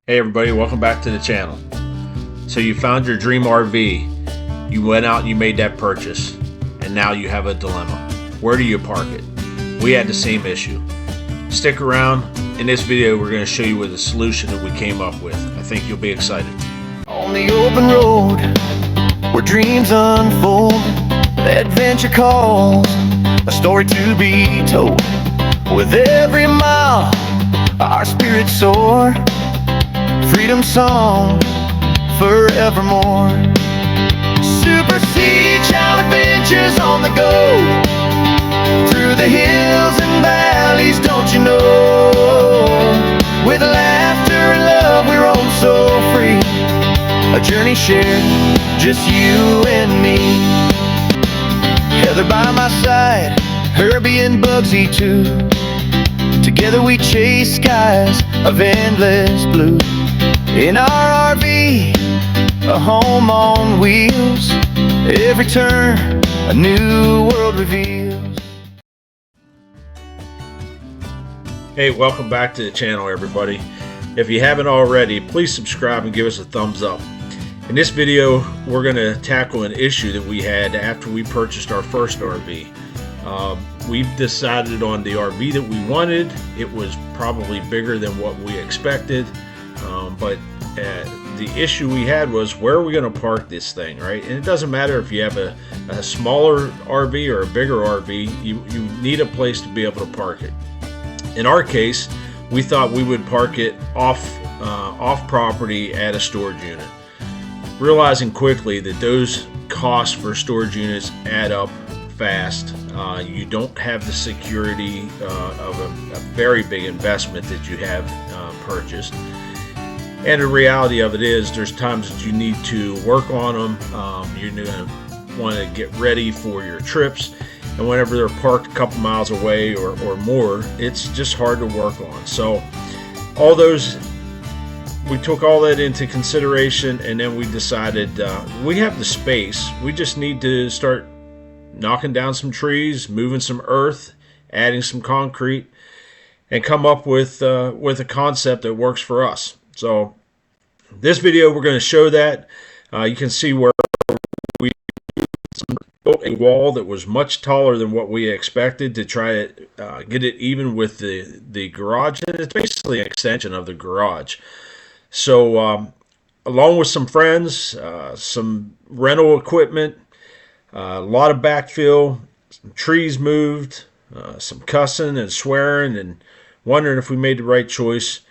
Hey everybody, welcome back to the channel. So you found your dream RV, you went out and you made that purchase, and now you have a dilemma. Where do you park it? We had the same issue. Stick around. In this video we're going to show you with a solution that we came up with. I think you'll be excited. On the open road, where dreams unfold, adventure calls, a story to be told. With every mile, our spirits soar, freedom song forevermore. Supersede child adventures on the go, through the hills and valleys, don't you know? With laughter and love we roam so free, a journey shared, just you and me. Heather by my side, Herbie and Bugsy too. Together we chase skies of endless blue. In our RV, a home on wheels, every turn a new world reveals. Hey, welcome back to the channel everybody. If you haven't already, please subscribe and give us a thumbs up. In this video we're going to tackle an issue that we had after we purchased our first RV. We've decided on the RV that we wanted. It was probably bigger than what we expected, but the issue we had was, where are we going to park this thing, right? And it doesn't matter if you have a smaller RV or a bigger RV, you need a place to be able to park it. In our case, we thought we would park it off property at a storage unit, realizing quickly that those costs for storage units add up fast. You don't have the security of a very big investment that you have purchased. And the reality of it is, there's times that you need to work on them. You're going to want to get ready for your trips, and whenever they're parked a couple miles away or more, it's just hard to work on. So we took all that into consideration, and then we decided we have the space. We just need to start knocking down some trees, moving some earth, adding some concrete, and come up with a concept that works for us. So this video we're going to show that. You can see where we built a wall that was much taller than what we expected to try to get it even with the garage, and it's basically an extension of the garage. So along with some friends, some rental equipment, a lot of backfill, some trees moved, some cussing and swearing and wondering if we made the right choice.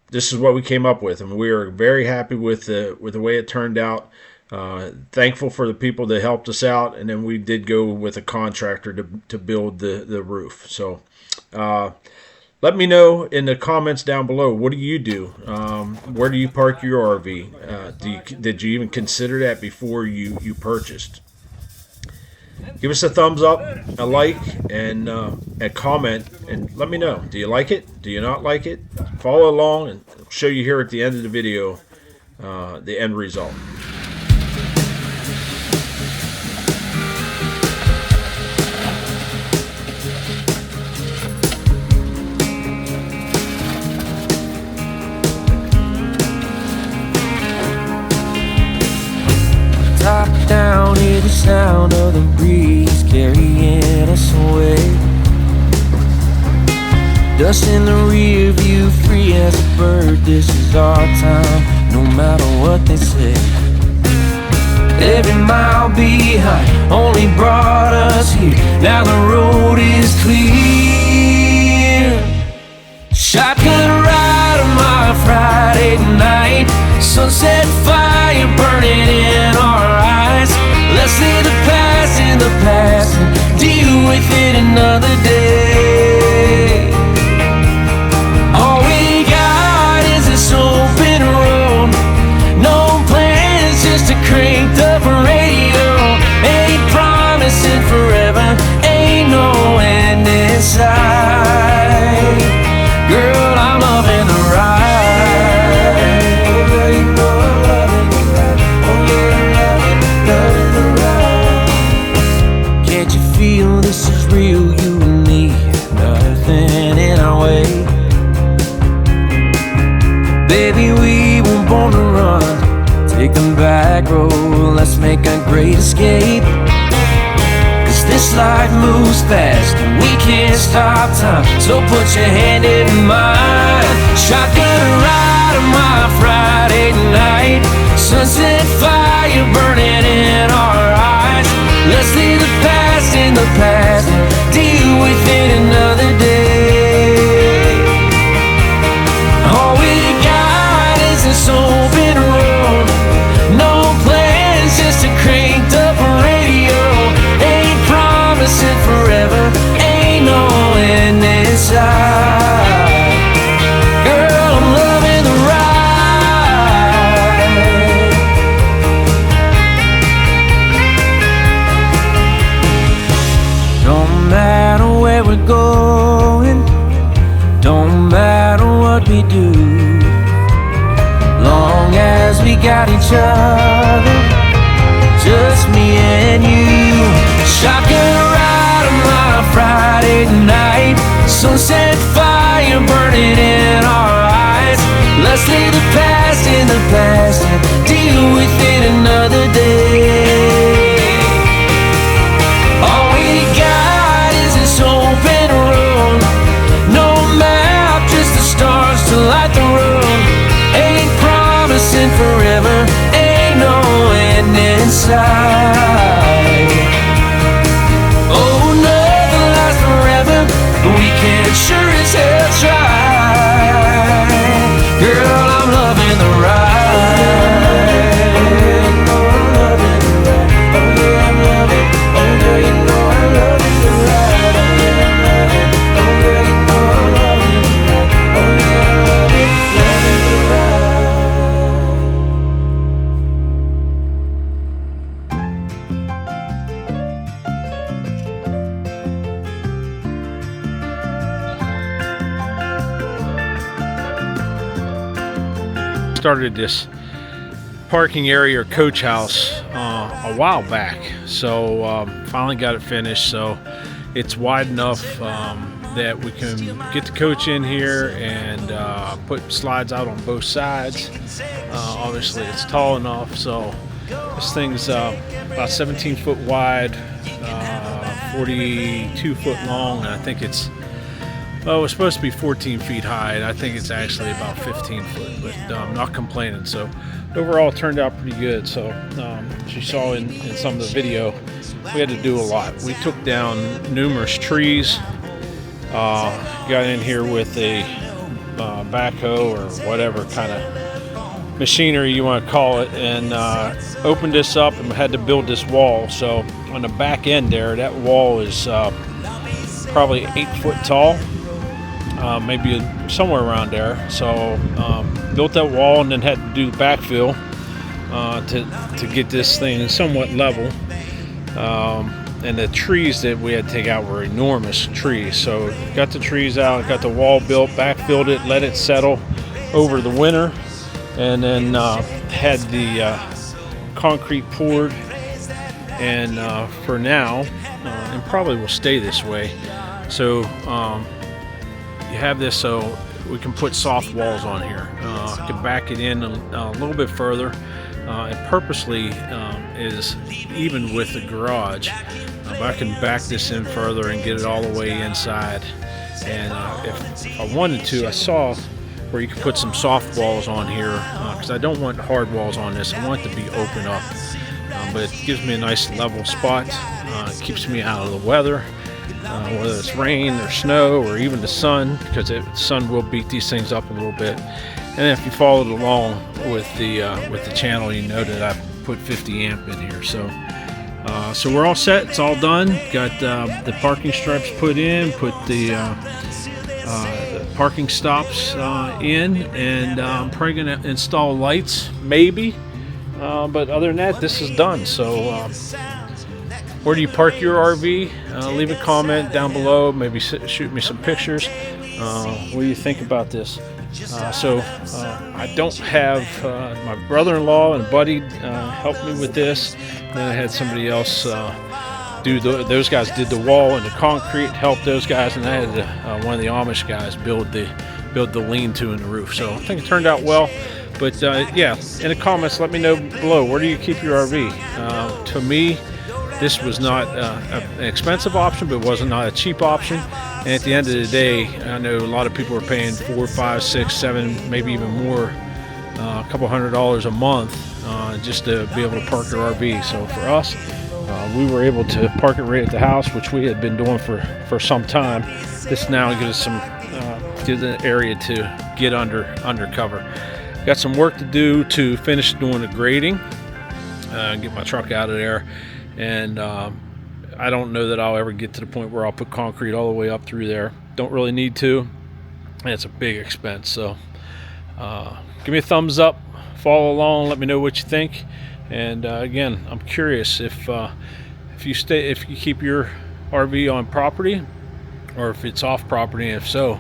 This is what we came up with, and we are very happy with the way it turned out. Thankful for the people that helped us out, and then we did go with a contractor to build the roof. So let me know in the comments down below, what do you do? Where do you park your RV? Did you even consider that before you purchased? Give us a thumbs up, a like, and a comment, and let me know. Do you like it? Do you not like it? Follow along, and I'll show you here at the end of the video the end result. Top down, hear the sound of the breeze carrying us away. Dust in the rear view, free as a bird. This is our time, no matter what they say. Every mile behind only brought us here. Now the road is clear. Shotgun ride on my Friday night, sunset fire burning in our eyes. Let's leave the past in the past and deal with it another day. All we got is this open road, no plans, just a cranked up radio. Ain't promising forever, ain't no end in sight. Girl, I'm loving the ride. Can't you feel this is real, you and me? Baby, we were born to run. Take the back road, let's make a great escape. Cause this life moves fast and we can't stop time. So put your hand in mine. Shotgun ride on my Friday night. Sunset fire burning in our eyes. Let's leave the past in the past, deal with it another day. All we got is this open road. No plans, just a cranked up radio. Ain't promising forever, ain't no end in sight. Girl, I'm loving the ride. Don't matter where we're going, don't matter what we do, long as we got each other, just me and you. Shotgun ride on my Friday night. Sunset fire burning in our eyes. Let's leave the past in the past and deal with it another day. All we got is this open road. No map, just the stars to light the road. Ain't promising forever, ain't no end in sight. Oh, nothing lasts forever, but we can sure as hell try. Girl, I'm loving the ride. You know I'm loving the ride. Oh yeah, I'm loving. Oh girl, you know I'm loving the ride. Oh yeah, I'm loving. Oh girl, you know I'm loving the ride. Oh yeah, I'm loving the Started this parking area or coach house a while back, so finally got it finished. So it's wide enough that we can get the coach in here and put slides out on both sides. Obviously it's tall enough, so this thing's about 17 foot wide, 42 foot long, and I think it's supposed to be 14 feet high, and I think it's actually about 15 foot, but I'm not complaining. So overall it turned out pretty good. So as you saw in some of the video, we had to do a lot. We took down numerous trees, got in here with a backhoe or whatever kind of machinery you want to call it, and opened this up and had to build this wall. So on the back end there, that wall is probably 8 foot tall. Maybe somewhere around there. So built that wall and then had to do the backfill to get this thing somewhat level. And the trees that we had to take out were enormous trees. So got the trees out, got the wall built, backfilled it, let it settle over the winter, and then had the concrete poured. And for now, and probably will stay this way. So you have this so we can put soft walls on here. I can back it in a little bit further. It purposely is even with the garage, but I can back this in further and get it all the way inside. And if I wanted to, I saw where you could put some soft walls on here, because I don't want hard walls on this. I want it to be open up, but it gives me a nice level spot. It keeps me out of the weather. Whether it's rain or snow or even the sun, because the sun will beat these things up a little bit. And if you followed along with the channel, you know that I put 50 amp in here. So we're all set. It's all done. Got the parking stripes put in, put the parking stops in, and I'm probably gonna install lights, maybe. But other than that, this is done. So where do you park your RV? Leave a comment down below. Maybe shoot me some pictures. What do you think about this? I don't have my brother-in-law and buddy help me with this. Then I had somebody else those guys did the wall and the concrete, help those guys, and I had one of the Amish guys build the build the lean-to in the roof. So I think it turned out well. But yeah, in the comments, let me know below, where do you keep your RV? To me, this was not an expensive option, but it wasn't not a cheap option. And at the end of the day, I know a lot of people are paying $4, $5, $6, $7, maybe even more, a couple $100 a month just to be able to park their RV. So for us, we were able to park it right at the house, which we had been doing for some time. This now gives us some gives an area to get under cover. Got some work to do to finish doing the grading, get my truck out of there, and I don't know that I'll ever get to the point where I'll put concrete all the way up through there. Don't really need to, and it's a big expense. So give me a thumbs up, follow along, let me know what you think. And again, I'm curious if you keep your RV on property or if it's off property, and if so,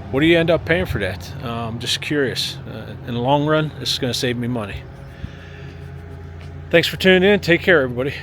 what do you end up paying for that? I'm just curious. In the long run, this is going to save me money. Thanks for tuning in. Take care, everybody.